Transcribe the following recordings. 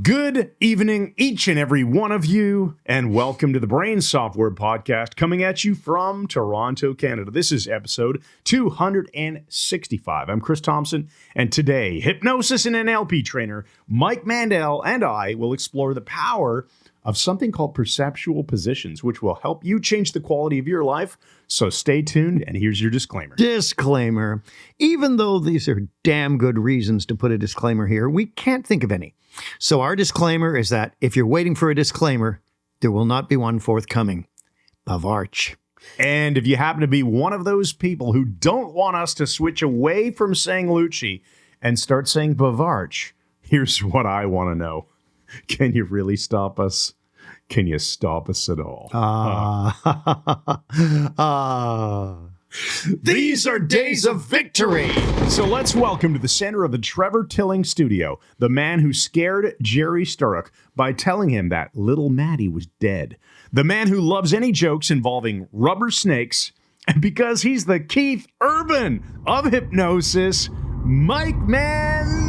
Good evening, each and every one of you, and welcome to the Brain Software Podcast, coming at you from Toronto, Canada. This is episode 265. I'm Chris Thompson, and today, Hypnosis and NLP trainer Mike Mandel and I will explore the power of something called perceptual positions, which will help you change the quality of your life. So stay tuned, and here's your disclaimer. Disclaimer. Even though these are damn good reasons to put a disclaimer here, we can't think of any. So our disclaimer is that if you're waiting for a disclaimer, there will not be one forthcoming. Bavarch. And if you happen to be one of those people who don't want us to switch away from saying Lucci and start saying Bavarch, here's what I want to know. Can you really stop us? Can you stop us at all? These are days of victory. So let's welcome to the center of the Trevor Tilling studio, the man who scared Jerry Sturrock by telling him that little Maddie was dead. The man who loves any jokes involving rubber snakes. And because he's the Keith Urban of hypnosis, Mike Mandel.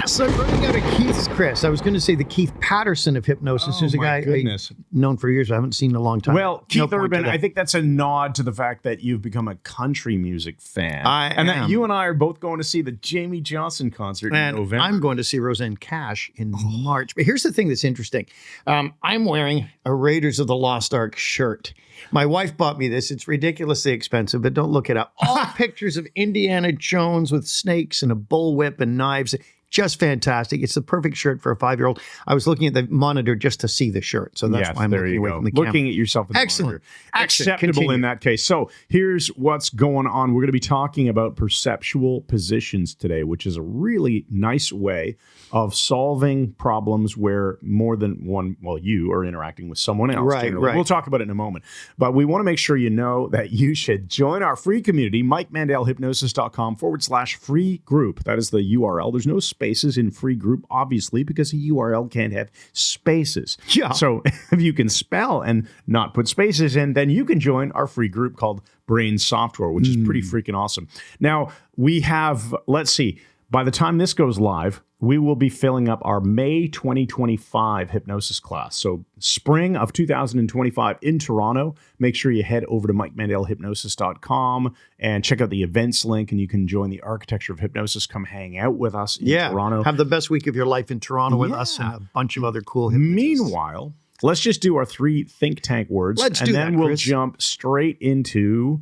So I'm running out of Keith's, Chris. I was going to say the Keith Patterson of hypnosis, who's a guy I've known for years. I haven't seen in a long time. Well, Keith Urban, I think that's a nod to the fact that you've become a country music fan. And that you and I are both going to see the Jamie Johnson concert in November. I'm going to see Roseanne Cash in March. But here's the thing that's interesting. I'm wearing a Raiders of the Lost Ark shirt. My wife bought me this. It's ridiculously expensive, but don't look it up. All pictures of Indiana Jones with snakes and a bullwhip and knives. Just fantastic. It's the perfect shirt for a 5-year-old. I was looking at the monitor just to see the shirt. So that's why I'm looking away from the camera. Looking at yourself in the monitor. Excellent. Acceptable in that case. So here's what's going on. We're going to be talking about perceptual positions today, which is a really nice way of solving problems where more than one, you are interacting with someone else. Right. We'll talk about it in a moment. But we want to make sure you know that you should join our free community, MikeMandelHypnosis.com/free group. That is the URL. There's no spaces in free group, obviously, because a URL can't have spaces. Yeah. So if you can spell and not put spaces in, then you can join our free group called Brain Software, which is pretty freaking awesome. Now, we have, let's see, by the time this goes live, we will be filling up our May 2025 hypnosis class. So spring of 2025 in Toronto. Make sure you head over to MikeMandelHypnosis.com and check out the events link, and you can join the Architecture of Hypnosis. Come hang out with us in Toronto. Have the best week of your life in Toronto with us and a bunch of other cool hypnotists. Meanwhile, let's just do our 3 think tank words. Then we'll jump straight into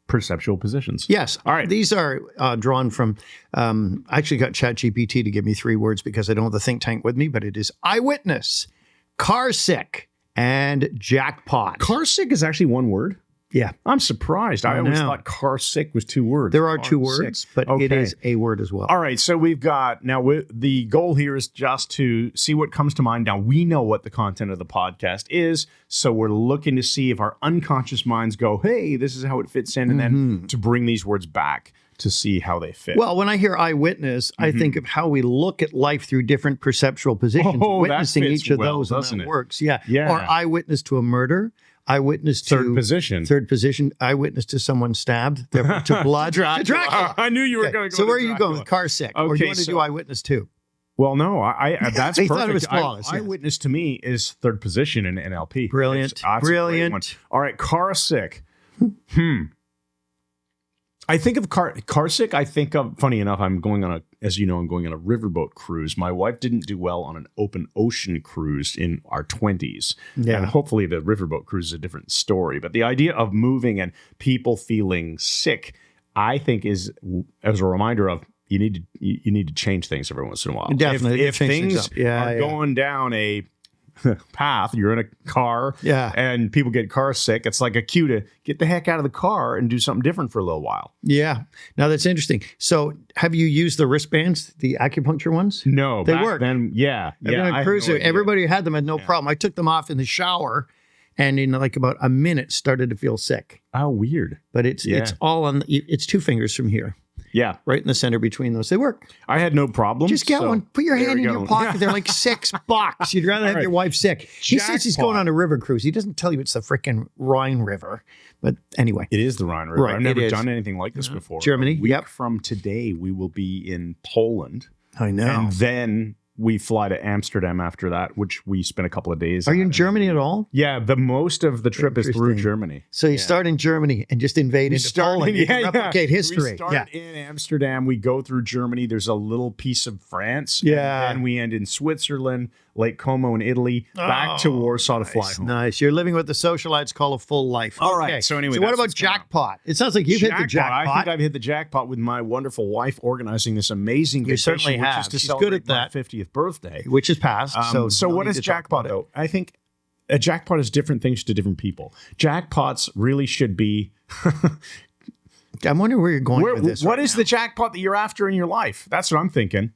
perceptual positions. Yes. All right. These are drawn from, I actually got ChatGPT to give me 3 words because I don't have the think tank with me, but it is EYEWITNESS, CARSICK, and JACKPOT. CARSICK is actually one word? Yeah. I'm surprised. I always thought CARSICK was 2 words. There are 2 words, but it is a word as well. All right. So we've got, now the goal here is just to see what comes to mind. Now we know what the content of the podcast is. So we're looking to see if our unconscious minds go, hey, this is how it fits in. And then to bring these words back to see how they fit. Well, when I hear eyewitness, I think of how we look at life through different perceptual positions, witnessing each of those, and that works. Yeah. Or eyewitness to a murder. Eyewitness to third position. Eyewitness to someone stabbed. To blood. Dracula. I knew you were going to go. So where are you going with CARSICK? Or do you want to do eyewitness too? Well, no, that's I perfect. Thought it was flawless. Eyewitness to me is third position in NLP. Brilliant. Brilliant. All right, CARSICK. I think of CARSICK. I think of, funny enough, I'm going on a riverboat cruise. My wife didn't do well on an open ocean cruise in our 20s. Yeah. And hopefully the riverboat cruise is a different story. But the idea of moving and people feeling sick, I think is as a reminder of you need to change things every once in a while. Definitely. If things are going down a path, you're in a car and people get car sick, it's like a cue to get the heck out of the car and do something different for a little while. Yeah. Now that's interesting. So have you used the wristbands, the acupuncture ones? No. They work. Then, yeah. I've been on a cruise. Everybody who had them had no problem. I took them off in the shower and in like about a minute started to feel sick. Oh, weird. But it's all on, it's 2 fingers from here. Yeah. Right in the center between those. They work. I had no problem. Just get one. Put your hand in your pocket. They're like $6. You'd rather have your wife sick. He says he's going on a river cruise. He doesn't tell you it's the freaking Rhine River. But anyway. It is the Rhine River. Right, I've never done anything like this before. Germany. A week from today, we will be in Poland I know. And then we fly to Amsterdam after that, which we spent a couple of days. Are you in at. Germany at all? Yeah, the most of the trip is through Interesting. Germany. So you start in Germany and just invade into Poland. You can replicate history. We start in Amsterdam. We go through Germany. There's a little piece of France. Yeah. And then we end in Switzerland, Lake Como in Italy, back to Warsaw to fly home. Nice. You're living what the socialites call a full life. All right. So anyway, what that's about what's going on. jackpot? It sounds like you've hit the jackpot. I think I've hit the jackpot with my wonderful wife organizing this amazing vacation, certainly which have. is to She's celebrate good at that. my 50th birthday. Which is passed. So no what need is to talk jackpot, about though? I think a jackpot is different things to different people. Jackpots really should be... it. I'm wondering where you're going with this. What is the jackpot that you're after in your life? That's what I'm thinking.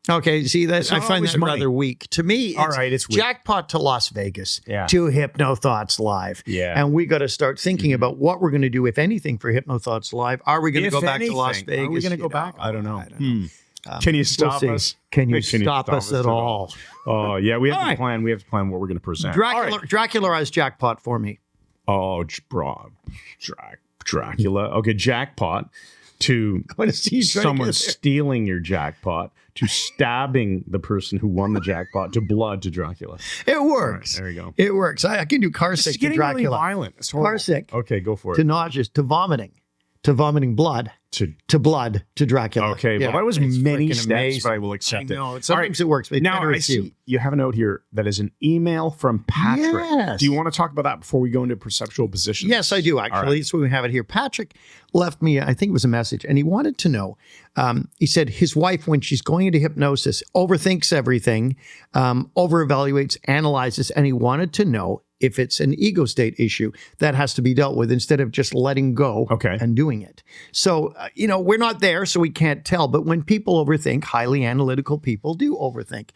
Okay, see, It's I not find always that money. rather weak. To me, All right, it's weak. jackpot to Las Vegas, Yeah. to Hypno Thoughts Live. Yeah. And we got to start thinking about what we're going to do, if anything, for Hypno Thoughts Live. Are we going to If go back to Las anything, Vegas? Are we going to You go back? know, I don't know. know. Can you We'll stop see. us? Can you stop us at all? Oh, yeah, we have All to right. plan. We have to plan what we're going to present. All right. Dracularized jackpot for me. Oh, Dracula. Okay, jackpot to want to see you try to someone get there. stealing your jackpot, to stabbing the person who won the jackpot, to blood to Dracula. It works. All right, there you go. It works. I can do It's CARSICK to getting really Dracula. violent. It's horrible. CARSICK Okay, go for to it. nauseous, to vomiting blood, To to blood, to Dracula. Okay, Yeah, well, that was it's many freaking steps, amazing. but I will I accept know. it. Sometimes it works, but Now, better I it's see you have a note here that is an email from Patrick. Yes. Do you want to talk about that before we go into perceptual positions? Yes, I do, actually. So we have it here. Patrick left me, I think it was a message, and he wanted to know. He said his wife, when she's going into hypnosis, overthinks everything, over-evaluates, analyzes, and he wanted to know if it's an ego state issue that has to be dealt with instead of just letting go and doing it. So, we're not there, so we can't tell. But when people overthink, highly analytical people do overthink.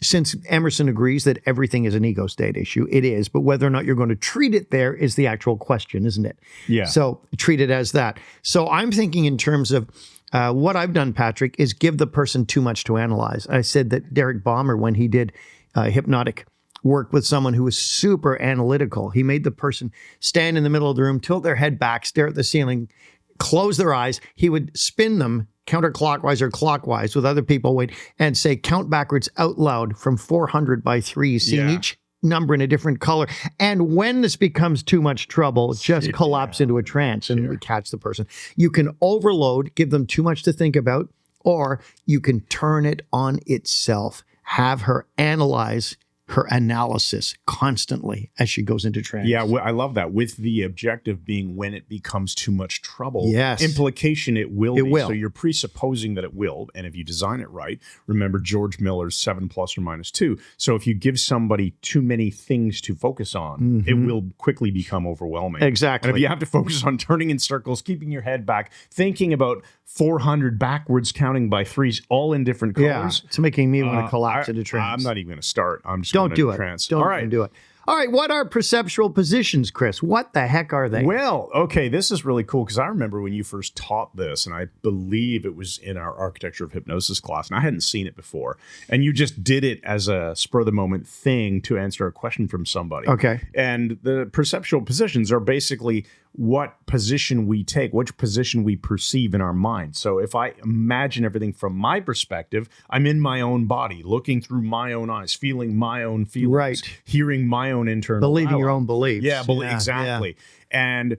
Since Emerson agrees that everything is an ego state issue, it is, but whether or not you're going to treat it there is the actual question, isn't it? Yeah. So treat it as that. So I'm thinking in terms of what I've done, Patrick, is give the person too much to analyze. I said that Derek Balmer, when he did hypnotic work with someone who was super analytical, he made the person stand in the middle of the room, tilt their head back, stare at the ceiling, close their eyes. He would spin them counterclockwise or clockwise with other people, wait, and say, count backwards out loud from 400 by 3, seeing each number in a different color. And when this becomes too much trouble, just collapse into a trance and we catch the person. You can overload, give them too much to think about, or you can turn it on itself, have her analyze her analysis constantly as she goes into trance. Yeah, I love that. With the objective being when it becomes too much trouble. Yes. Implication it will It be. will. So you're presupposing that it will. And if you design it right, remember George Miller's 7 ± 2. So if you give somebody too many things to focus on, it will quickly become overwhelming. Exactly. And if you have to focus on turning in circles, keeping your head back, thinking about 400 backwards counting by 3s, all in different colors. It's making me want to collapse into trance. I'm not even going to start. I'm just Don't going do into it. trance. Don't All right. even do it. All right, what are perceptual positions, Chris? What the heck are they? Well, okay, this is really cool because I remember when you first taught this, and I believe it was in our Architecture of Hypnosis class, and I hadn't seen it before. And you just did it as a spur-of-the-moment thing to answer a question from somebody. Okay. And the perceptual positions are basically what position we take, which position we perceive in our mind. So if I imagine everything from my perspective, I'm in my own body, looking through my own eyes, feeling my own feelings, Right. hearing my own internal Believing your dialogue. own beliefs. Yeah, exactly. And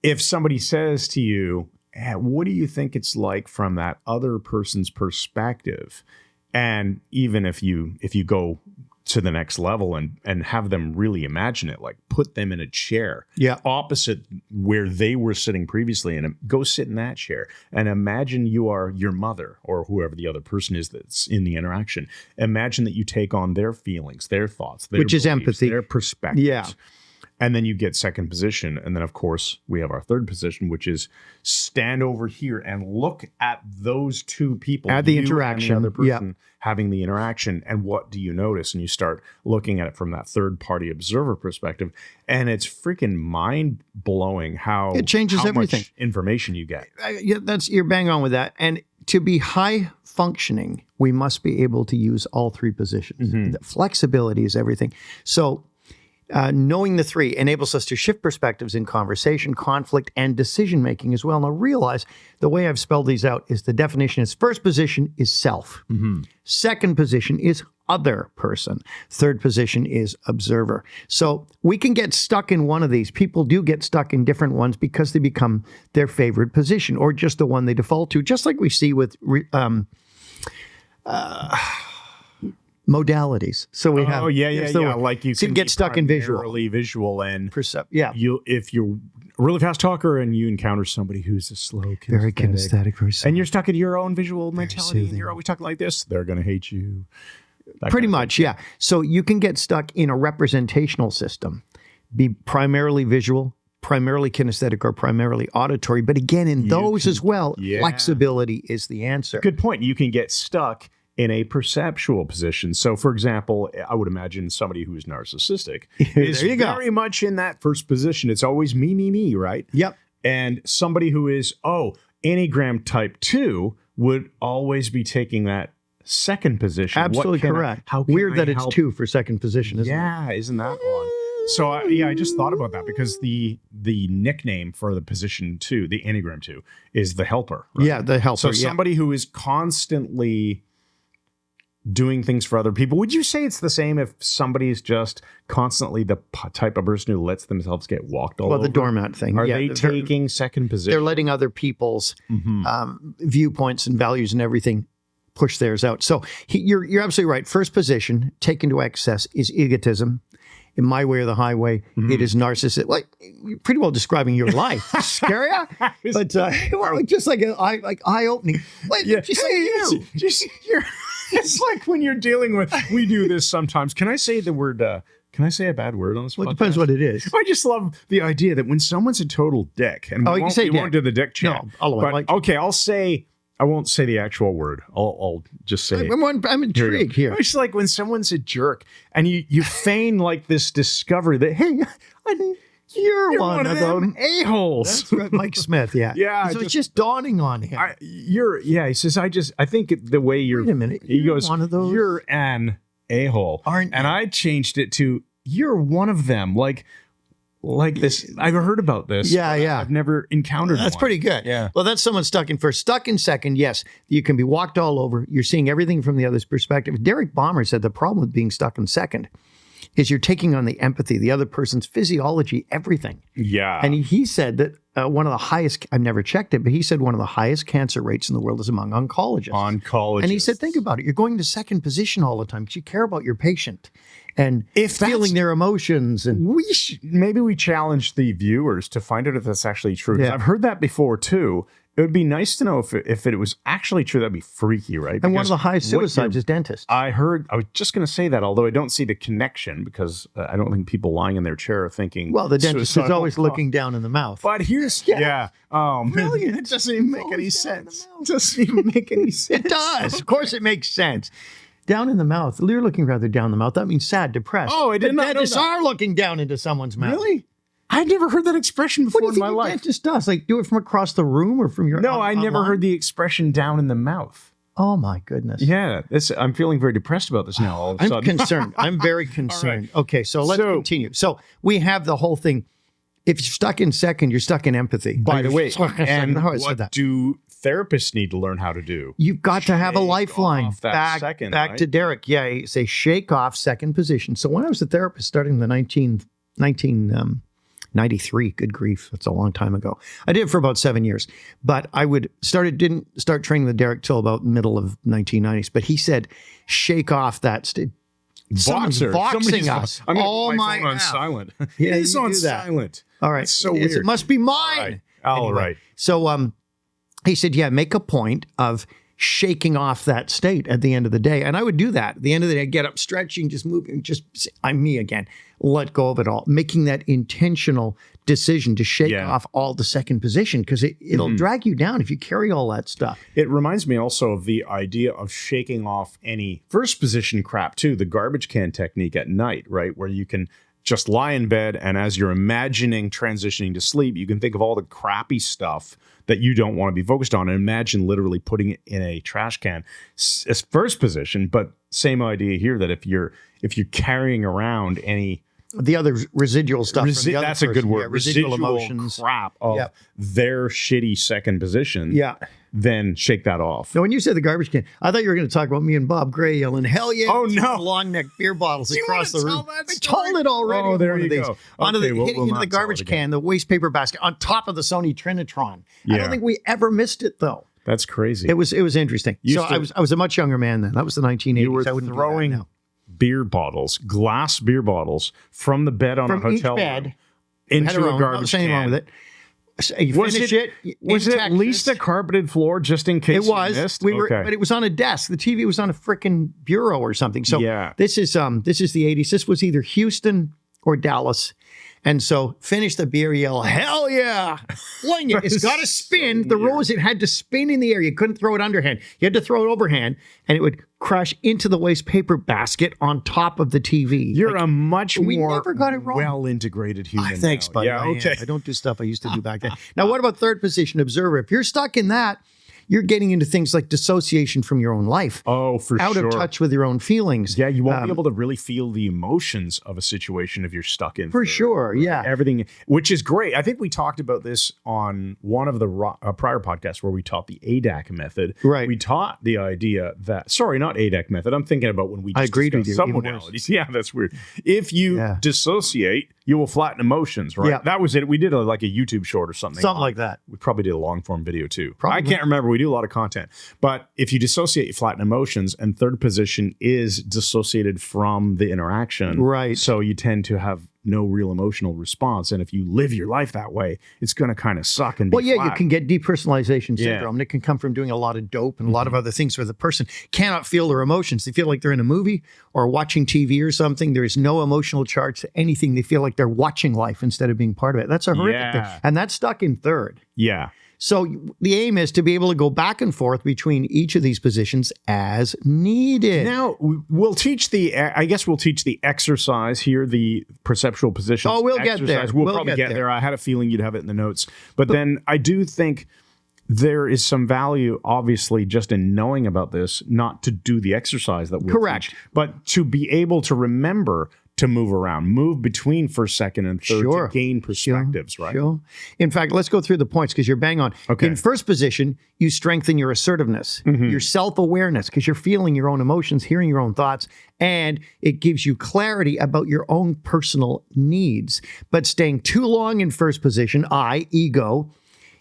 if somebody says to you, what do you think it's like from that other person's perspective? And even if you go to the next level and have them really imagine it, like put them in a chair opposite where they were sitting previously, and go sit in that chair and imagine you are your mother or whoever the other person is that's in the interaction. Imagine that you take on their feelings, their thoughts, their Which is beliefs, empathy. their perspectives. Yeah. And then you get second position. And then, of course, we have our third position, which is stand over here and look at those two people. At the you and interaction. the other person having the interaction. And what do you notice? And you start looking at it from that third-party observer perspective. And it's freaking mind-blowing how It changes how everything. much information you get. You're bang on with that. And to be high functioning, we must be able to use all three positions. The flexibility is everything. So Knowing the three enables us to shift perspectives in conversation, conflict, and decision-making as well. Now realize the way I've spelled these out is the definition is first position is self. Second position is other person. Third position is observer. So we can get stuck in one of these. People do get stuck in different ones because they become their favorite position or just the one they default to, just like we see with modalities. So we have like you can get stuck in visual and if you're a really fast talker and you encounter somebody who's a slow very kinesthetic, very and you're stuck in your own visual mentality and you're always talking like this, they're going to hate you. Pretty much, yeah. So you can get stuck in a representational system, be primarily visual, primarily kinesthetic, or primarily auditory. But again, in those as well, flexibility is the answer. Good point. You can get stuck in a perceptual position. So, for example, I would imagine somebody who is narcissistic is very much in that first position. It's always me, me, me, right? Yep. And somebody who is, Enneagram type 2 would always be taking that second position. Absolutely correct. How weird that it's 2 for second position, isn't it? Yeah, isn't that one? So, I just thought about that because the nickname for the position 2, the Enneagram 2, is the helper. Right? Yeah, the helper. So somebody who is constantly doing things for other people. Would you say it's the same if somebody's just constantly the type of person who lets themselves get walked all over? Well, the doormat thing. Are they taking second position? They're letting other people's viewpoints and values and everything push theirs out. So you're absolutely right. First position, taken to excess, is egotism. In my way or the highway, it is narcissism. Like, you're pretty well describing your life. Scary, but just like eye-opening. Wait, it's like when you're dealing with. We do this sometimes. Can I say the word? Can I say a bad word on this podcast? Well, it depends what it is. I just love the idea that when someone's a total dick, and we won't do the dick chat. No, okay, I won't say the actual word. I'll just say I'm intrigued here. It's like when someone's a jerk and you feign like this discovery that, hey, you're one of them a-holes. That's right, Mike Smith, yeah. Yeah. So it's just dawning on him. He says, I think the way you're. Wait a minute. He goes, one of those? You're an a-hole. Aren't you? And I changed it to, you're one of them. Like this, I've heard about this. Yeah. I've never encountered That's one. pretty good. Yeah. Well, that's someone stuck in first. Stuck in second, yes. You can be walked all over. You're seeing everything from the other's perspective. Derek Balmer said the problem with being stuck in second is you're taking on the empathy, the other person's physiology, everything. Yeah. And he said that one of the highest, I've never checked it, but he said one of the highest cancer rates in the world is among oncologists. And he said, think about it. You're going to second position all the time because you care about your patient and feeling their emotions. And maybe we challenge the viewers to find out if that's actually true. Yeah. I've heard that before too. It would be nice to know if it was actually true. That'd be freaky, right? And one of the highest suicides is dentists. I was just going to say that, although I don't see the connection because I don't think people lying in their chair are thinking. Well, the dentist is always looking down in the mouth. But here's, Oh, man. It doesn't even make any sense. It doesn't even make any sense. It does. Of course it makes sense. Down in the mouth. You're looking rather down the mouth. That means sad, depressed. Oh, I didn't know that. Dentists are looking down into someone's mouth. Really? I've never heard that expression before in my life. What do you think a dentist does? Like, do it from across the room or from your... No, I never heard the expression down in the mouth. Oh, my goodness. Yeah, I'm feeling very depressed about this now all of a sudden. I'm concerned. I'm very concerned. Right. Okay, so let's continue. So we have the whole thing. If you're stuck in second, you're stuck in empathy. By the way, and what do therapists need to learn how to do? You've got to have a lifeline. Back right? to Derek. Yeah, say shake off second position. So when I was a therapist starting in the 1993, good grief, that's a long time ago. I did it for about 7 years, but didn't start training with Derek till about middle of 1990s. But he said, shake off that someone's boxing us. I'm going to put my phone on silent. Yeah, it's on silent. All right. It's so weird. It must be mine. All right. So he said, make a point of shaking off that state at the end of the day. And I would do that. At the end of the day, I'd get up, stretching, just moving, I'm me again. Let go of it all. Making that intentional decision to shake off all the second position because it'll drag you down if you carry all that stuff. It reminds me also of the idea of shaking off any first position crap too, the garbage can technique at night, right? Where you can just lie in bed and as you're imagining transitioning to sleep, you can think of all the crappy stuff that you don't want to be focused on and imagine literally putting it in a trash can as first position. But same idea here that if you're carrying around any the other residual stuff. From the other That's a good person. word. Yeah, residual emotions. Crap of Yep. their shitty second position. Yeah. Then shake that off. Now, when you said the garbage can, I thought you were going to talk about me and Bob Gray yelling, "Hell yeah!" Oh, no. Long neck beer bottles across the room. that I story? told it already. Oh, on there one you of these. go. Onto Okay, the, we'll hitting into not the tell it garbage again. can, the waste paper basket on top of the Sony Trinitron. I Yeah. don't think we ever missed it though. That's crazy. It was interesting. I was a much younger man then. That was the 1980s. You were I wouldn't do that throwing now. beer bottles, glass beer bottles, from the bed on From a each hotel bed, room had into our a own. garbage Nothing wrong can. with it. So you Was finish it it. Was in it at least a Texas. carpeted floor just in case It was. you missed? We were, Okay. but it was on a desk. The TV was on a freaking bureau or something. So Yeah. this is the 80s. This was either Houston or Dallas. And so finish the beer, yell, "Hell yeah!" Fling it. It's got to spin. The rose, it had to spin in the air. You couldn't throw it underhand. You had to throw it overhand, and it would crash into the waste paper basket on top of the TV. You're a much we more never got it wrong. well-integrated human. Thanks, now. buddy. Yeah, I am. okay. I don't do stuff I used to do back then. Now, what about third position observer? If you're stuck in that, you're getting into things like dissociation from your own life. Oh, for Out sure. of touch with your own feelings. Yeah, you won't be able to really feel the emotions of a situation if you're stuck in. For sure, yeah. Everything, which is great. I think we talked about this on one of the prior podcasts where we taught the ADAC method. Right. We taught the idea that, sorry, not ADAC method. I'm thinking about when we just I agreed with discussed you, even submodalities. Yeah, that's weird. If you Yeah. dissociate, you will flatten emotions, right? Yeah. That was it. We did like a YouTube short or something. Something like that. We probably did a long form video too. Probably. I can't remember. We do a lot of content. But if you dissociate, you flatten emotions, and third position is dissociated from the interaction. Right. So you tend to have no real emotional response. And if you live your life that way, it's going to kind of suck and be Well, yeah, flat. you can get depersonalization Yeah. syndrome, and it can come from doing a lot of dope and a lot of other things where the person cannot feel their emotions. They feel like they're in a movie or watching TV or something. There is no emotional charge to anything. They feel like they're watching life instead of being part of it. That's a horrific thing. Yeah. And that's stuck in third. Yeah. So the aim is to be able to go back and forth between each of these positions as needed. Now we'll teach I guess we'll teach the exercise here, the perceptual positions. Oh, we'll get there. exercise. We'll probably get there. I had a feeling you'd have it in the notes. But then I do think there is some value, obviously, just in knowing about this, not to do the exercise that we'll Correct. teach, but to be able to remember to move around, move between first, second, and third Sure. to gain perspectives, right? Sure. In fact, let's go through the points because you're bang on. Okay. In first position, you strengthen your assertiveness, your self-awareness, because you're feeling your own emotions, hearing your own thoughts, and it gives you clarity about your own personal needs. But staying too long in first position, ego,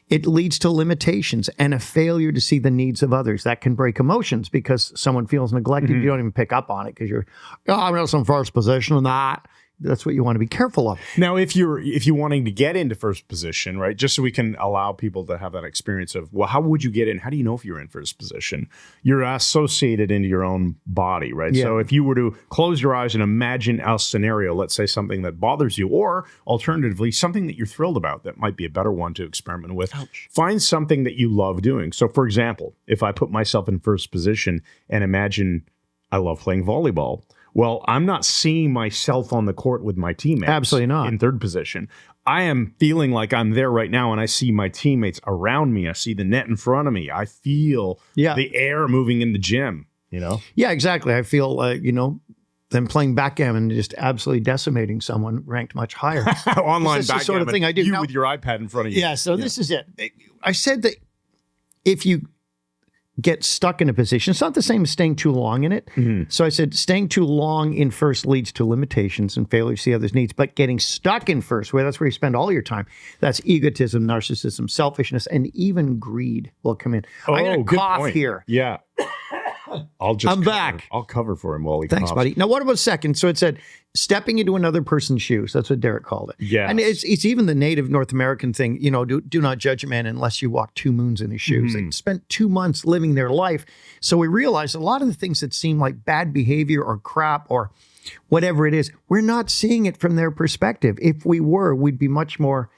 it leads to limitations and a failure to see the needs of others. That can break emotions because someone feels neglected. You don't even pick up on it because I'm not some first position and that. That's what you want to be careful of. Now, if you're wanting to get into first position, right, just so we can allow people to have that experience of, well, how would you get in? How do you know if you're in first position? You're associated into your own body, right? Yeah. So if you were to close your eyes and imagine a scenario, let's say something that bothers you, or alternatively, something that you're thrilled about, that might be a better one to experiment with. Ouch. Find something that you love doing. So for example, if I put myself in first position and imagine I love playing volleyball, well, I'm not seeing myself on the court with my teammates. Absolutely not. In third position. I am feeling like I'm there right now, and I see my teammates around me. I see the net in front of me. I feel the air moving in the gym, you know? Yeah, exactly. I feel, them playing backgammon and just absolutely decimating someone ranked much higher. Online This is the backgammon. sort of thing I do. You Now- with your iPad in front of you. Yeah, so this is it. I said that if you get stuck in a position, it's not the same as staying too long in it. So I said staying too long in first leads to limitations and failure to see others' needs, but getting stuck in first, where that's where you spend all your time, that's egotism, narcissism, selfishness, and even greed will come in. I'm going to good cough point. here. Yeah. I'm back. I'll cover for him while he Thanks, coughs. buddy. Now, what about second? So it said stepping into another person's shoes. That's what Derek called it. Yes. And it's even the native North American thing, do not judge a man unless you walk 2 moons in his shoes. They spent 2 months living their life. So we realized a lot of the things that seem like bad behavior or crap or whatever it is, we're not seeing it from their perspective. If we were, we'd be much more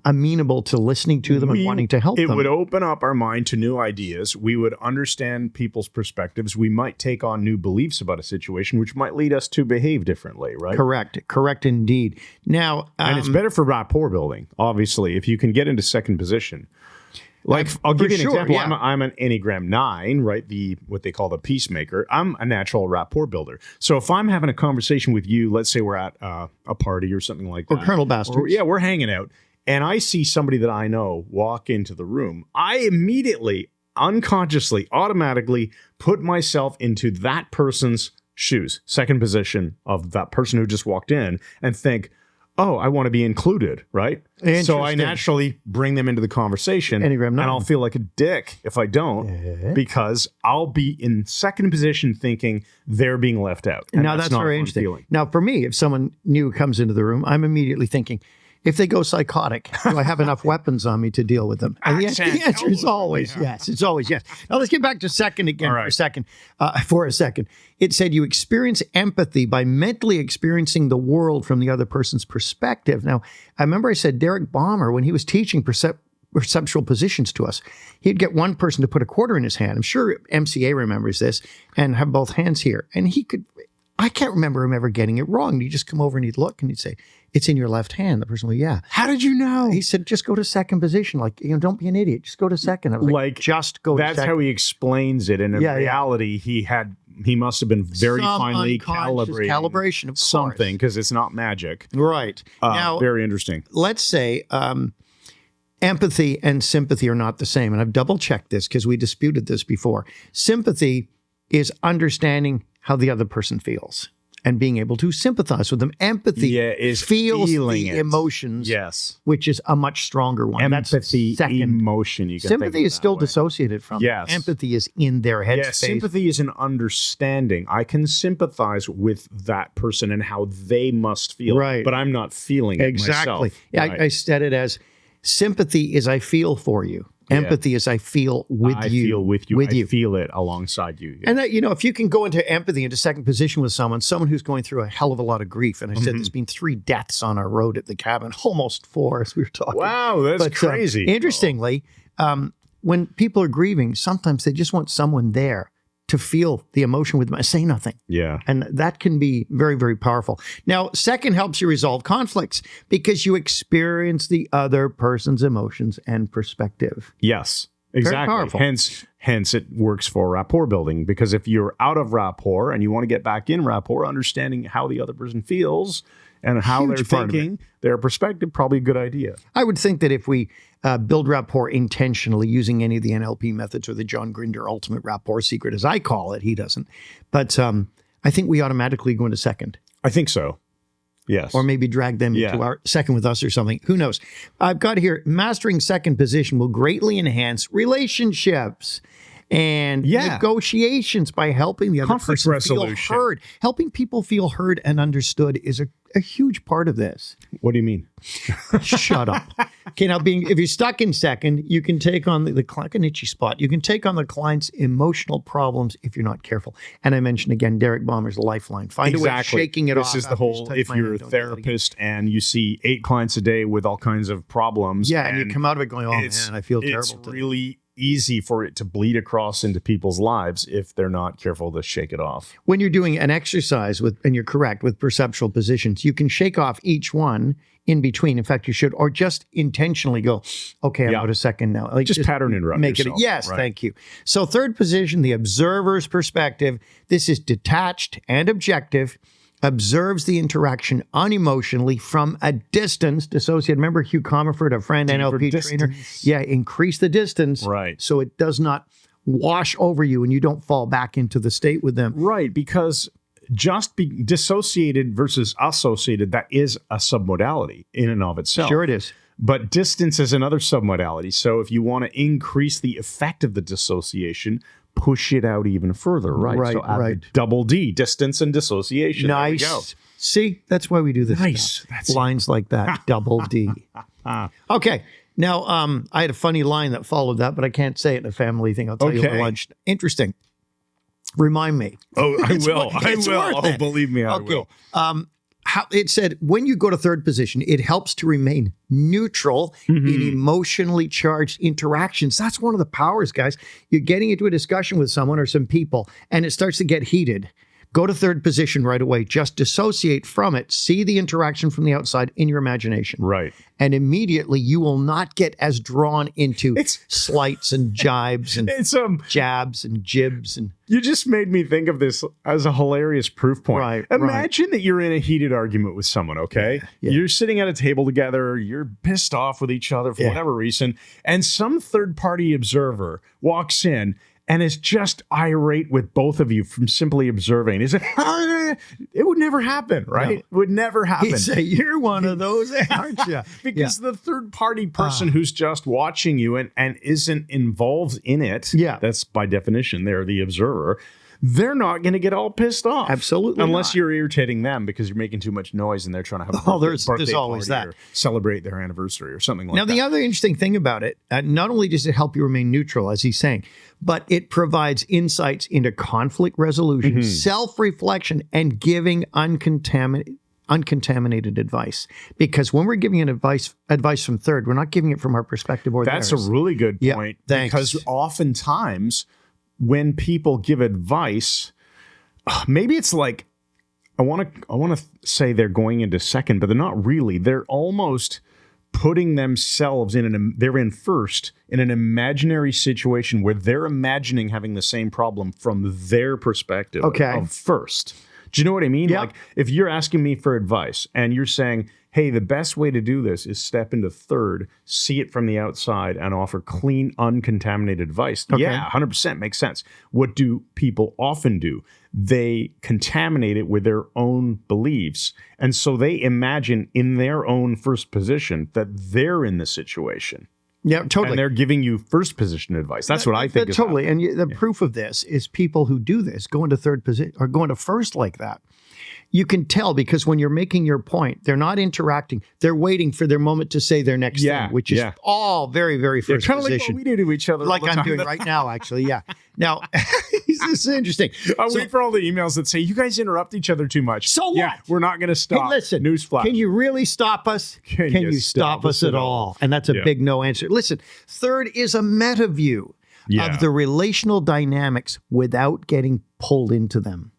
amenable to listening to them and wanting to help them. It would open up our mind to new ideas. We would understand people's perspectives. We might take on new beliefs about a situation, which might lead us to behave differently, right? Correct indeed. Now, And it's better for rapport building, obviously, if you can get into second position. Like, I'll give you an sure, example. yeah. I'm an Enneagram 9, right? What they call the peacemaker. I'm a natural rapport builder. So if I'm having a conversation with you, let's say we're at a party or something like that. Or Colonel Bastards. Yeah, we're hanging out. And I see somebody that I know walk into the room. I immediately, unconsciously, automatically put myself into that person's shoes, second position of that person who just walked in, and think, oh, I want to be included, right? So I naturally bring them into the conversation, Enneagram 9. and I'll feel like a dick if I don't, because I'll be in second position thinking they're being left out. And Now that's not a very fun interesting. feeling. Now for me, if someone new comes into the room, I'm immediately thinking, if they go psychotic, do I have enough weapons on me to deal with them? And the answer is always yes. It's always yes. Now let's get back to second again for a second. It said you experience empathy by mentally experiencing the world from the other person's perspective. Now, I remember I said Derek Balmer, when he was teaching perceptual positions to us, he'd get one person to put a quarter in his hand. I'm sure MCA remembers this, and have both hands here. And I can't remember him ever getting it wrong. He'd just come over and he'd look and he'd say, it's in your left hand. The person would, yeah. How did you know? He said, just go to second position. Like, don't be an idiot. Just go to second. I was like, just go to second. That's how he explains it. And in reality, he must have been very finely calibrating calibration of something, because it's not magic. Right. Now, very interesting. Let's say empathy and sympathy are not the same. And I've double checked this because we disputed this before. Sympathy is understanding how the other person feels and being able to sympathize with them. Empathy is feels feeling the it. emotions, Yes. which is a much stronger one. Empathy, That's second. emotion. You can Sympathy think of is it still that way. dissociated from. Yes. Empathy is in their headspace. Yes, sympathy is an understanding. I can sympathize with that person and how they must feel. Right. But I'm not feeling it myself. Yeah, Right. I said it as sympathy is I feel for you. Empathy is I feel with you. I feel with you. I feel it alongside you. Yeah. And that, if you can go into empathy, into second position with someone who's going through a hell of a lot of grief. And I said, there's been 3 deaths on our road at the cabin, almost 4 as we were talking. Wow, that's crazy. Interestingly, when people are grieving, sometimes they just want someone there to feel the emotion with them and say nothing. Yeah. And that can be very, very powerful. Now, second helps you resolve conflicts because you experience the other person's emotions and perspective. Yes, exactly. Very powerful. Hence it works for rapport building, because if you're out of rapport and you want to get back in rapport, understanding how the other person feels and how they're thinking, their perspective, probably a good idea. I would think that if we build rapport intentionally using any of the NLP methods or the John Grinder ultimate rapport secret, as I call it, he doesn't. But I think we automatically go into second. I think so. Yes. Or maybe drag them into our second with us or something. Who knows? I've got here, mastering second position will greatly enhance relationships and negotiations by helping the other person feel heard. Helping people feel heard and understood is a huge part of this. What do you mean? Shut up. Okay, now if you're stuck in second, you can take on the like an itchy spot. You can take on the client's emotional problems if you're not careful. And I mentioned again, Derek Balmer's lifeline. Find a way of shaking it off. This is the whole, if you're a therapist and you see 8 clients a day with all kinds of problems. Yeah, and you come out of it going, oh man, I feel terrible. It's really easy for it to bleed across into people's lives if they're not careful to shake it off. When you're doing an exercise and you're correct, with perceptual positions, you can shake off each one in between. In fact, you should, or just intentionally go, okay, I'm out a second now. Like just pattern interrupt yourself. Yes, thank you. So third position, the observer's perspective. This is detached and objective, observes the interaction unemotionally from a distance, dissociated. Remember Hugh Comerford, a friend, NLP trainer? Yeah, increase the distance. Right. So it does not wash over you and you don't fall back into the state with them. Right, because just be dissociated versus associated, that is a submodality in and of itself. Sure it is. But distance is another submodality. So if you want to increase the effect of the dissociation, push it out even further, right? So add the double D, distance and dissociation. Nice. There we go. See, that's why we do this. Nice. Stuff. That's lines like that, double D. Okay. Now, I had a funny line that followed that, but I can't say it in a family thing. I'll tell you at lunch. Interesting. Remind me. Oh, I will. I will. Oh, believe me, I will. It said, when you go to third position, it helps to remain neutral in emotionally charged interactions. That's one of the powers, guys. You're getting into a discussion with someone or some people, and it starts to get heated Go to third position right away. Just dissociate from it. See the interaction from the outside in your imagination. Right. And immediately you will not get as drawn into slights and jibes and jabs and jibs. And you just made me think of this as a hilarious proof point. Right, Imagine that you're in a heated argument with someone, okay? Yeah. You're sitting at a table together, you're pissed off with each other for whatever reason, and some third-party observer walks in and is just irate with both of you from simply observing. Is it? It would never happen, right? No. It would never happen. he'd say, you're one of those, aren't you? Because the third-party person who's just watching you and isn't involved in it, that's by definition, they're the observer, they're not going to get all pissed off. Absolutely Unless not. you're irritating them because you're making too much noise and they're trying to have a birthday always party that. or celebrate their anniversary or something like Now, that. the other interesting thing about it, not only does it help you remain neutral, as he's saying, but it provides insights into conflict resolution, self-reflection, and giving uncontaminated advice. Because when we're giving an advice from third, we're not giving it from our perspective or That's theirs. a really good Yeah, point. thanks. Because oftentimes when people give advice, maybe it's like, I want to say they're going into second, but they're not really. They're almost putting themselves they're in first in an imaginary situation where they're imagining having the same problem from their perspective of first. Do you know what I mean? Yeah. Like if you're asking me for advice and you're saying, hey, the best way to do this is step into third, see it from the outside, and offer clean, uncontaminated advice. Okay. Yeah, 100% makes sense. What do people often do? They contaminate it with their own beliefs. And so they imagine in their own first position that they're in the situation. Yeah, totally. And they're giving you first position advice. That's what I think is totally. happening. And the proof of this is people who do this, go into third position or go into first like that. You can tell because when you're making your point, they're not interacting. They're waiting for their moment to say their next thing, which is all very, very first kind of position. like what we do to each other. Like all the I'm time. doing right now, actually. Yeah. Now, this is interesting. I'll wait for all the emails that say, you guys interrupt each other too much. So yeah, what? We're not going to stop. Hey, listen, Newsflash. can you really stop us? Can you stop us at all? And that's a big no answer. Listen, third is a meta view of the relational dynamics without getting pulled into them.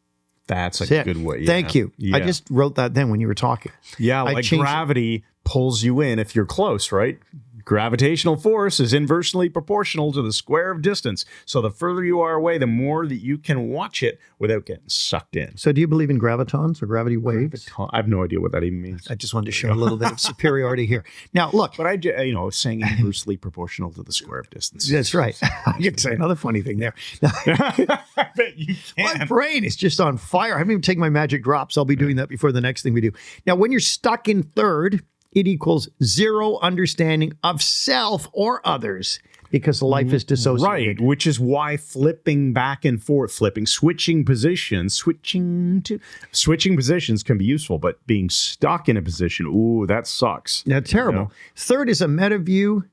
That's a good way. Thank you. Yeah. I just wrote that then when you were talking. Yeah, like gravity pulls you in if you're close, right? Gravitational force is inversely proportional to the square of distance. So the further you are away, the more that you can watch it without getting sucked in. So do you believe in gravitons or gravity waves? I have no idea what that even means. I just wanted to show a little bit of superiority here. Now, look. But I was saying inversely proportional to the square of distance. That's right. You can say another funny thing there. I bet you can. My brain is just on fire. I haven't even taken my magic drops. I'll be doing that before the next thing we do. Now, when you're stuck in third, it equals zero understanding of self or others because life is dissociated. Right, which is why flipping back and forth, switching positions can be useful, but being stuck in a position, ooh, that sucks. That's terrible. You know? Third is a meta view.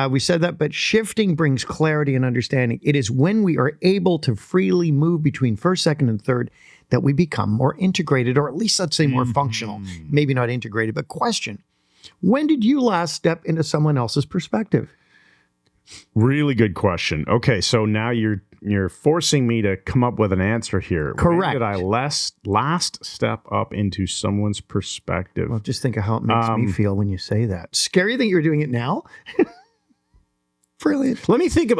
We said that, but shifting brings clarity and understanding. It is when we are able to freely move between first, second, and third that we become more integrated, or at least let's say more functional. Maybe not integrated, but question. When did you last step into someone else's perspective? Really good question. Okay, so now you're forcing me to come up with an answer here. Correct. When did I last step up into someone's perspective? Well, just think of how it makes me feel when you say that. Scary that you're doing it now? Brilliant. Let me think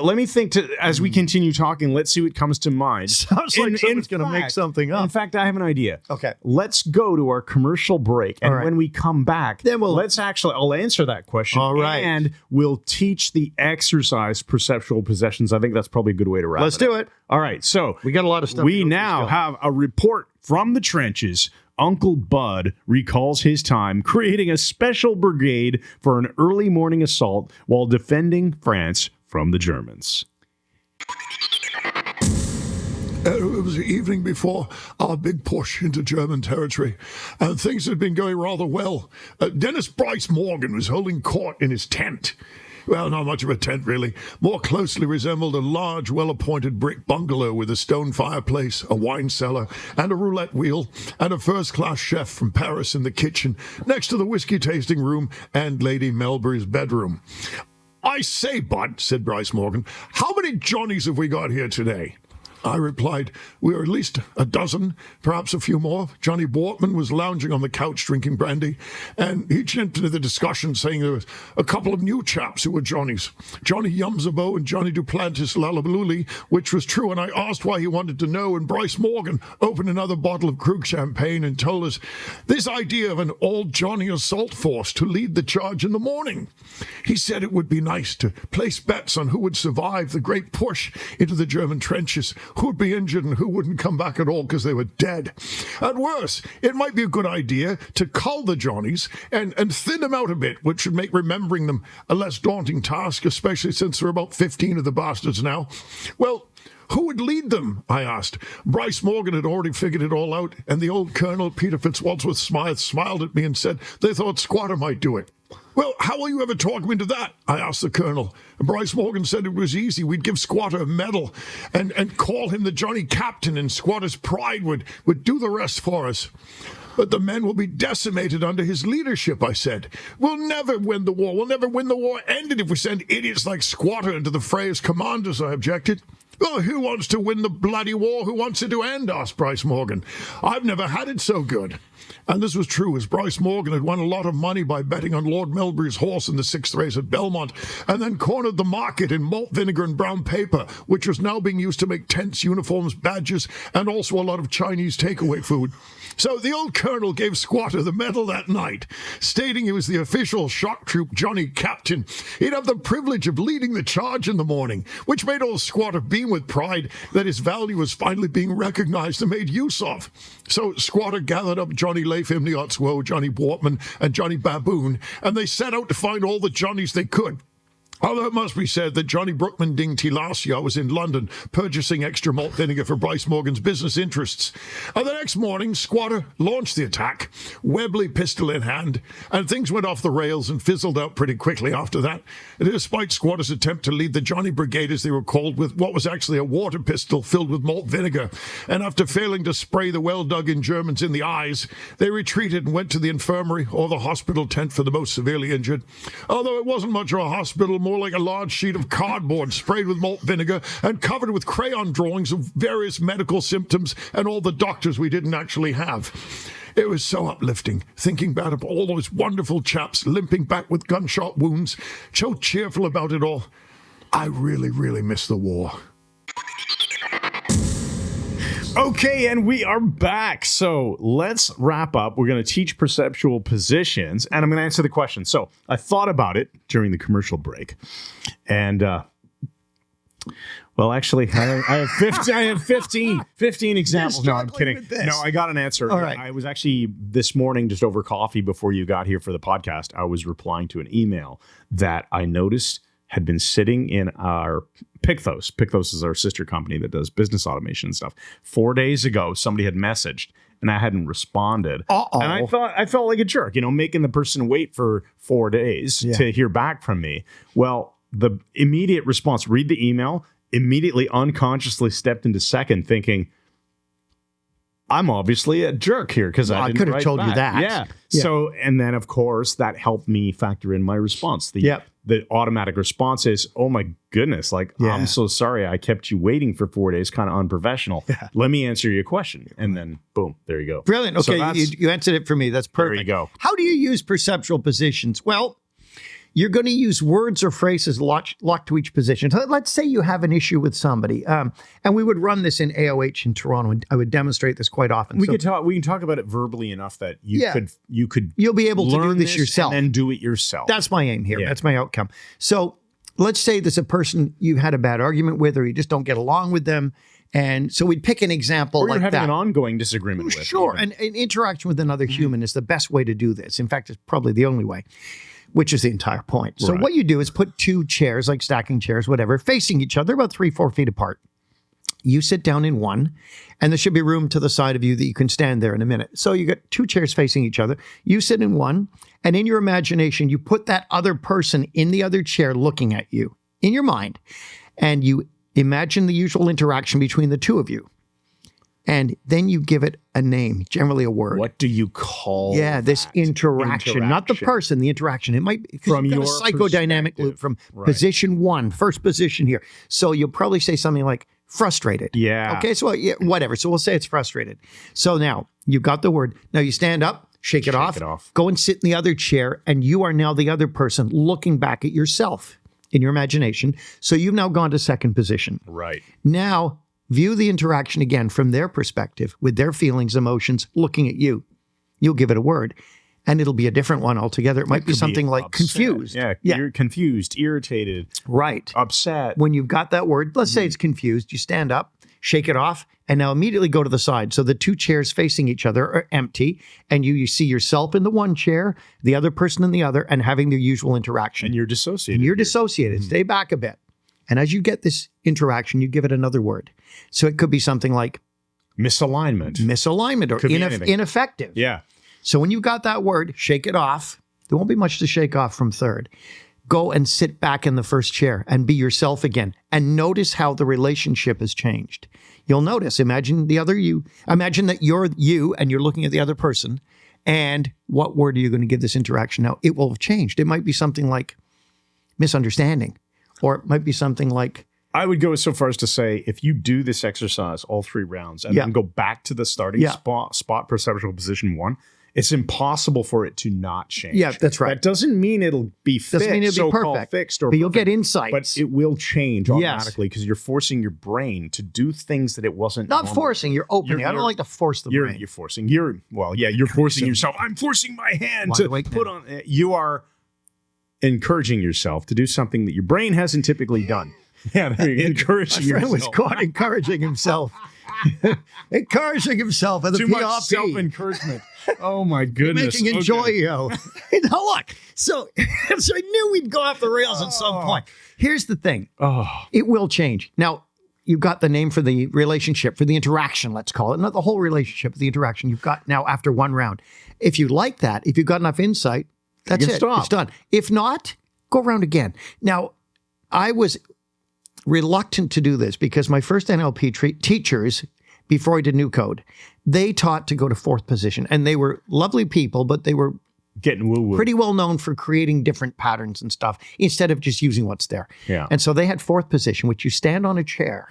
as we continue talking. Let's see what comes to mind. Sounds like someone's going to make something up. In fact, I have an idea. Okay. Let's go to our commercial break. And when we come back, then I'll answer that question. All right. And we'll teach the exercise perceptual possessions. I think that's probably a good way to wrap Let's do it. All right. So we got a lot of stuff. We now have a report from the trenches. Uncle Bud recalls his time creating a special brigade for an early morning assault while defending France from the Germans. It was the evening before our big push into German territory, and things had been going rather well. Dennis Bryce Morgan was holding court in his tent. Well, not much of a tent, really. More closely resembled a large, well-appointed brick bungalow with a stone fireplace, a wine cellar, and a roulette wheel, and a first-class chef from Paris in the kitchen, next to the whiskey-tasting room and Lady Melbury's bedroom. "I say, Bud," said Bryce Morgan, "how many Johnnies have we got here today?" I replied. We were at least a dozen, perhaps a few more. Johnny Bortman was lounging on the couch drinking brandy, and he jumped into the discussion saying there was a couple of new chaps who were Johnnies. Johnny Yumzabo and Johnny Duplantis Lalabaluli, which was true, and I asked why he wanted to know, and Bryce Morgan opened another bottle of Krug champagne and told us this idea of an all-Johnny assault force to lead the charge in the morning. He said it would be nice to place bets on who would survive the great push into the German trenches, who would be injured and who wouldn't come back at all because they were dead. At worst, it might be a good idea to cull the Johnnies and thin them out a bit, which would make remembering them a less daunting task, especially since there are about 15 of the bastards now. Well, who would lead them? I asked. Bryce Morgan had already figured it all out, and the old Colonel, Peter Fitzwadsworth Smythe, smiled at me and said they thought Squatter might do it. Well, how will you ever talk him into that? I asked the Colonel. And Bryce Morgan said it was easy. We'd give Squatter a medal and call him the Johnny Captain, and Squatter's pride would do the rest for us. But the men will be decimated under his leadership, I said. We'll never win the war. We'll never win the war ended if we send idiots like Squatter into the fray as commanders, I objected. Well, who wants to win the bloody war? Who wants it to end? Asked Bryce Morgan. I've never had it so good. And this was true, as Bryce Morgan had won a lot of money by betting on Lord Melbury's horse in the 6th race at Belmont, and then cornered the market in malt vinegar and brown paper, which was now being used to make tents, uniforms, badges, and also a lot of Chinese takeaway food. So the old Colonel gave Squatter the medal that night, stating he was the official shock troop Johnny Captain. He'd have the privilege of leading the charge in the morning, which made old Squatter beam with pride that his value was finally being recognized and made use of. So Squatter gathered up Johnny Leif Imniotwo, Johnny Bortman, and Johnny Baboon, and they set out to find all the Johnnies they could. Although it must be said that Johnny Brookman Ding Tilasia was in London purchasing extra malt vinegar for Bryce Morgan's business interests. And the next morning, Squatter launched the attack, Webley pistol in hand, and things went off the rails and fizzled out pretty quickly after that. And despite Squatter's attempt to lead the Johnny Brigade, as they were called, with what was actually a water pistol filled with malt vinegar, and after failing to spray the well-dug-in Germans in the eyes, they retreated and went to the infirmary or the hospital tent for the most severely injured. Although it wasn't much of a hospital, more like a large sheet of cardboard sprayed with malt vinegar and covered with crayon drawings of various medical symptoms and all the doctors we didn't actually have. It was so uplifting, thinking back of all those wonderful chaps limping back with gunshot wounds, so cheerful about it all. I really, really miss the war. Okay, and we are back. So let's wrap up. We're going to teach perceptual positions, and I'm going to answer the question. So I thought about it during the commercial break, and well, actually, I have 15 examples. No, I'm kidding. No, I got an answer. All right. I was actually this morning, just over coffee before you got here for the podcast, I was replying to an email that I noticed had been sitting in our Picthos. Picthos is our sister company that does business automation and stuff. 4 days ago, somebody had messaged and I hadn't responded. Uh-oh. And I felt like a jerk, making the person wait for 4 days to hear back from me. Well, the immediate response, read the email, immediately unconsciously stepped into second thinking, I'm obviously a jerk here because I could have told you that. Yeah. So, and then of course that helped me factor in my response. The automatic response is, oh my goodness, I'm so sorry I kept you waiting for 4 days, kind of unprofessional. Yeah. Let me answer your question. And then boom, there you go. Brilliant. Okay, so you answered it for me. That's perfect. There you go. How do you use perceptual positions? Well, you're going to use words or phrases locked to each position. So let's say you have an issue with somebody, and we would run this in AOH in Toronto, and I would demonstrate this quite often. We can talk about it verbally enough that you'll be able to do this yourself and then do it yourself. That's my aim here. Yeah. That's my outcome. So let's say there's a person you had a bad argument with, or you just don't get along with them. And so we'd pick an example like that. Or you're having an ongoing disagreement with. Sure. And an interaction with another human is the best way to do this. In fact, it's probably the only way, which is the entire point. So what you do is put two chairs, like stacking chairs, whatever, facing each other about 3-4 feet apart. You sit down in one, and there should be room to the side of you that you can stand there in a minute. So you got two chairs facing each other. You sit in one, and in your imagination, you put that other person in the other chair looking at you in your mind, and you imagine the usual interaction between the two of you. And then you give it a name, generally a word. What do you call this interaction? Not the person, the interaction. It might be from your psychodynamic loop from position one, first position here. So you'll probably say something like, frustrated. Yeah. Okay, so yeah, whatever. So we'll say it's frustrated. So now you've got the word. Now you stand up, shake it off, go and sit in the other chair, and you are now the other person looking back at yourself in your imagination. So you've now gone to second position. Right. Now view the interaction again from their perspective with their feelings, emotions, looking at you. You'll give it a word. And it'll be a different one altogether. It might be something like upset. confused. Yeah, you're confused, irritated, right, upset. When you've got that word, let's say it's confused, you stand up, shake it off, and now immediately go to the side. So the two chairs facing each other are empty, and you see yourself in the one chair, the other person in the other, and having their usual interaction. And you're dissociated. And you're dissociated. Stay back a bit. And as you get this interaction, you give it another word. So it could be something like misalignment. Misalignment or ineffective. Yeah. So when you've got that word, shake it off. There won't be much to shake off from third. Go and sit back in the first chair and be yourself again. And notice how the relationship has changed. You'll notice, imagine the other you. Imagine that you're you and you're looking at the other person. And what word are you going to give this interaction now? It will have changed. It might be something like misunderstanding. Or it might be something like, I would go so far as to say, if you do this exercise all 3 rounds and then go back to the starting spot perceptual position 1, it's impossible for it to not change. Yeah, that's right. That doesn't mean it'll be fixed, doesn't mean it'll be so-called perfect, fixed or but you'll perfect, get insights. But it will change automatically because you're forcing your brain to do things that it wasn't. Not normal. forcing, you're opening. I don't like to force the brain. You're forcing. You're forcing yourself. I'm forcing my hand to put on. You are encouraging yourself to do something that your brain hasn't typically done. Yeah, there you go. Encouraging My friend yourself. was caught encouraging himself. Encouraging himself at the Too PRP. much self-encouragement. Oh my goodness. Making enjoy you. Now look, so I knew we'd go off the rails at some point. Here's the thing. It will change. Now, you've got the name for the relationship, for the interaction, let's call it. Not the whole relationship, but the interaction you've got now after 1 round. If you like that, if you've got enough insight, that's it. Stop. It's done. If not, go around again. Now, I was reluctant to do this because my first NLP teachers, before I did New Code, they taught to go to 4th position. And they were lovely people, but they were getting woo-woo. Pretty well known for creating different patterns and stuff instead of just using what's there. Yeah. And so they had 4th position, which you stand on a chair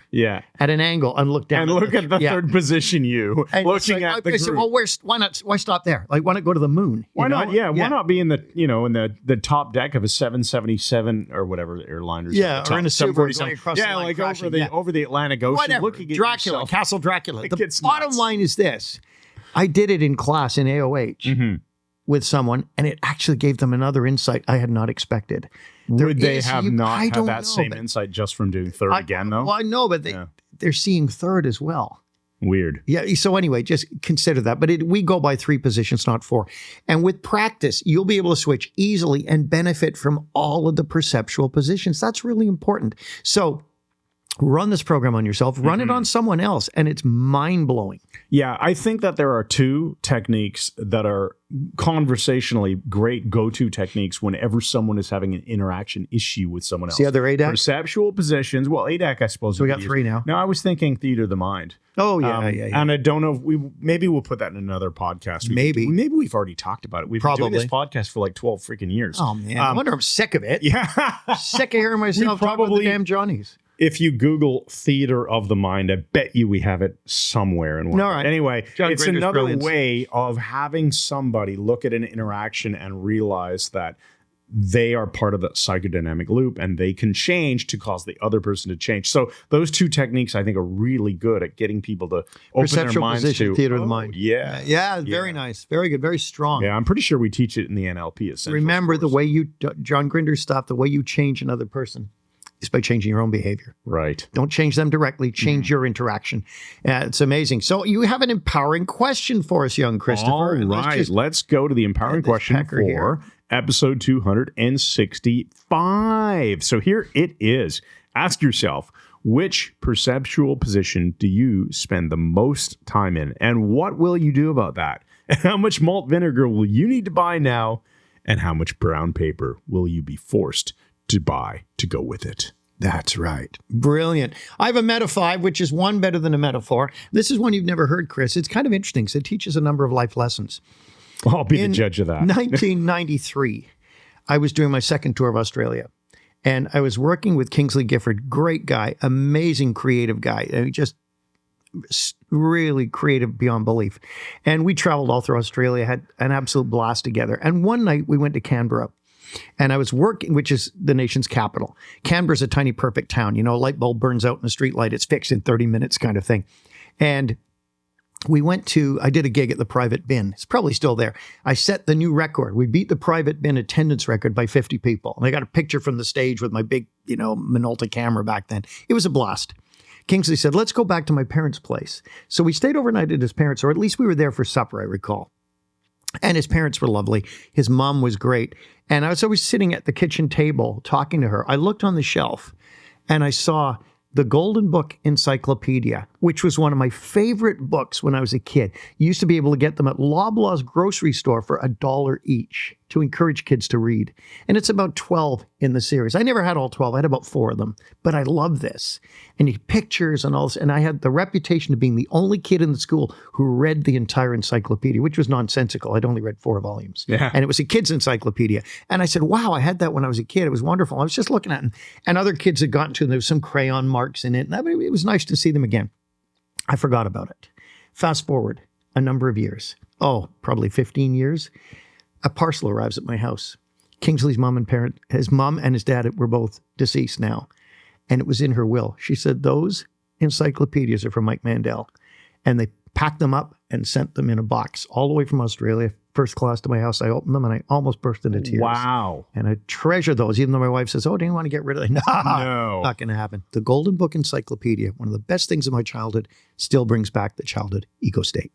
at an angle and look down. And look at the 3rd position and looking at the group. Said, well, why stop there? Like, why not go to the moon? Why not? Yeah, why not be in the, in the top deck of a 777 or whatever airliner? Yeah, or in a Subaru going across the line like crashing. over the Atlantic Ocean. Whatever. Looking at Dracula, yourself. Castle Dracula. It The gets bottom nuts. line is this. I did it in class in AOH. With someone, and it actually gave them another insight I had not expected. Would they have not had that same insight just from doing 3rd again, though? Well, I know, but they're seeing 3rd as well. Weird. Yeah. So anyway, just consider that. But we go by 3 positions, not 4. And with practice, you'll be able to switch easily and benefit from all of the perceptual positions. That's really important. So run this program on yourself, run it on someone else, and it's mind-blowing. Yeah, I think that there are 2 techniques that are conversationally great go-to techniques whenever someone is having an interaction issue with someone else. The other ADAC? Perceptual positions. Well, ADAC, I suppose. So we got 3 now. No, I was thinking theater of the mind. Oh, yeah. And I don't know if maybe we'll put that in another podcast. Maybe we've already talked about it. We've been doing this podcast for like 12 freaking years. Oh, man. I wonder I'm sick of it. Yeah. Sick of hearing myself talk about the damn Johnnies. If you Google theater of the mind, I bet you we have it somewhere. All right. Anyway, John it's Grinder's another brilliance. way of having somebody look at an interaction and realize that they are part of that psychodynamic loop and they can change to cause the other person to change. So those 2 techniques, I think, are really good at getting people to open their minds position, to theater of the mind. Yeah. Yeah, very nice. Very good. Very strong. Yeah, I'm pretty sure we teach it in the NLP. Essentially. Remember the way John Grinder's stuff, the way you change another person is by changing your own behavior. Right. Don't change them directly. Change your interaction. It's amazing. So you have an empowering question for us, young Christopher. All right. Let's go to the empowering question for episode 265. So here it is. Ask yourself, which perceptual position do you spend the most time in? And what will you do about that? And how much malt vinegar will you need to buy now? And how much brown paper will you be forced to buy to go with it? That's right. Brilliant. I have a Metafive, which is one better than a metaphor. This is one you've never heard, Chris. It's kind of interesting because it teaches a number of life lessons. I'll be the judge of that. In 1993, I was doing my second tour of Australia. And I was working with Kingsley Gifford, great guy, amazing creative guy. I mean, just really creative beyond belief. And we traveled all through Australia, had an absolute blast together. And one night we went to Canberra. And I was working, which is the nation's capital. Canberra's a tiny, perfect town. You know, a light bulb burns out in a street light. It's fixed in 30 minutes kind of thing. And I did a gig at the Private Bin. It's probably still there. I set the new record. We beat the Private Bin attendance record by 50 people. And I got a picture from the stage with my big, Minolta camera back then. It was a blast. Kingsley said, let's go back to my parents' place. So we stayed overnight at his parents', or at least we were there for supper, I recall. And his parents were lovely. His mom was great. And I was always sitting at the kitchen table talking to her. I looked on the shelf and I saw the Golden Book Encyclopedia, which was one of my favorite books when I was a kid. You used to be able to get them at Loblaws grocery store for $1 each to encourage kids to read. And it's about 12 in the series. I never had all 12. I had about 4 of them, but I love this. And you pictures and all this. And I had the reputation of being the only kid in the school who read the entire encyclopedia, which was nonsensical. I'd only read 4 volumes. Yeah. And it was a kid's encyclopedia. And I said, wow, I had that when I was a kid. It was wonderful. I was just looking at it. And other kids had gotten to it. There was some crayon marks in it. And it was nice to see them again. I forgot about it. Fast forward a number of years. Probably 15 years. A parcel arrives at my house. Kingsley's his mom and his dad were both deceased now. And it was in her will. She said, those encyclopedias are from Mike Mandel. And they packed them up and sent them in a box all the way from Australia, first class to my house. I opened them and I almost burst into tears. Wow. And I treasure those, even though my wife says, do you want to get rid of them? No. Not going to happen. The Golden Book Encyclopedia, one of the best things of my childhood, still brings back the childhood ego state.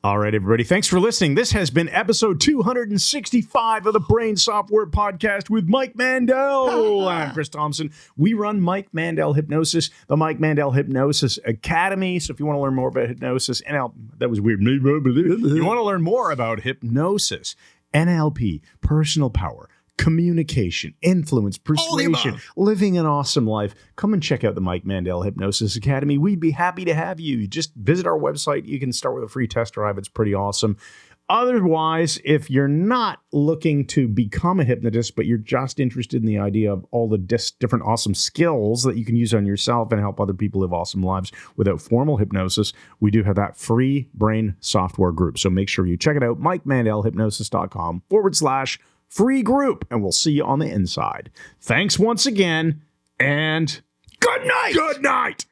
All right, everybody. Thanks for listening. This has been episode 265 of the Brain Software Podcast with Mike Mandel. I'm Chris Thompson. We run Mike Mandel Hypnosis, the Mike Mandel Hypnosis Academy. So if you want to learn more about hypnosis, that was weird. You want to learn more about hypnosis, NLP, personal power, communication, influence, persuasion, living an awesome life, come and check out the Mike Mandel Hypnosis Academy. We'd be happy to have you. Just visit our website. You can start with a free test drive. It's pretty awesome. Otherwise, if you're not looking to become a hypnotist, but you're just interested in the idea of all the different awesome skills that you can use on yourself and help other people live awesome lives without formal hypnosis, we do have that free brain software group. So make sure you check it out, MikeMandelHypnosis.com/free group, and we'll see you on the inside. Thanks once again, and good night. Good night.